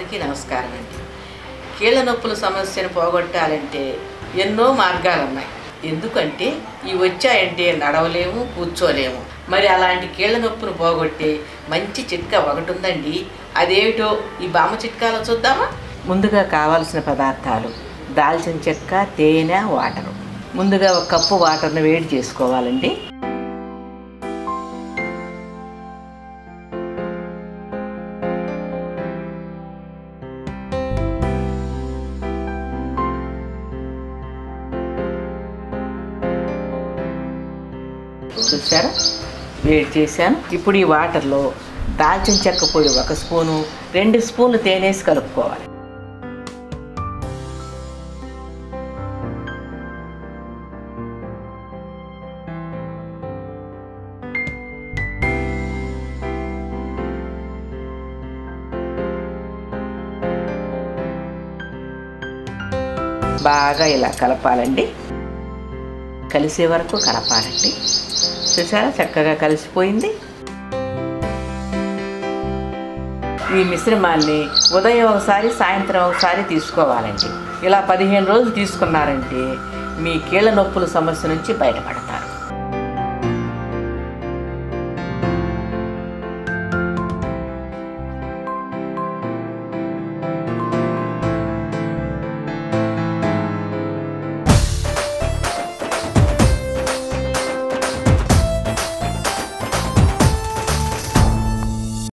అందరికీ నమస్కారం అండి. కీళ్ళ నొప్పుల సమస్యను పోగొట్టాలంటే ఎన్నో మార్గాలు ఉన్నాయి. ఎందుకంటే ఇవి వచ్చాయంటే నడవలేము, కూర్చోలేము. మరి అలాంటి కీళ్ళ నొప్పును పోగొట్టే మంచి చిట్కా ఒకటి ఉందండి. అదేమిటో ఈ బామ్మ చిట్కాలో చూద్దామా? ముందుగా కావాల్సిన పదార్థాలు దాల్చిన చెక్క, తేనె, వాటరు. ముందుగా 1 కప్పు వాటర్ని వేడి చేసుకోవాలండి. చూసారా, వేడి చేశాను. ఇప్పుడు ఈ వాటర్లో దాల్చిన చెక్క పొడి 1 స్పూను, 2 స్పూన్లు తేనేసి కలుపుకోవాలి. బాగా ఇలా కలపాలండి. కలిసే వరకు కలపాలండి. చూసారా, చక్కగా కలిసిపోయింది. ఈ మిశ్రమాన్ని ఉదయం ఒకసారి, సాయంత్రం ఒకసారి తీసుకోవాలండి. ఇలా 15 రోజులు తీసుకున్నారంటే మీ కీళ్ళ నొప్పుల సమస్య నుంచి బయటపడతారు.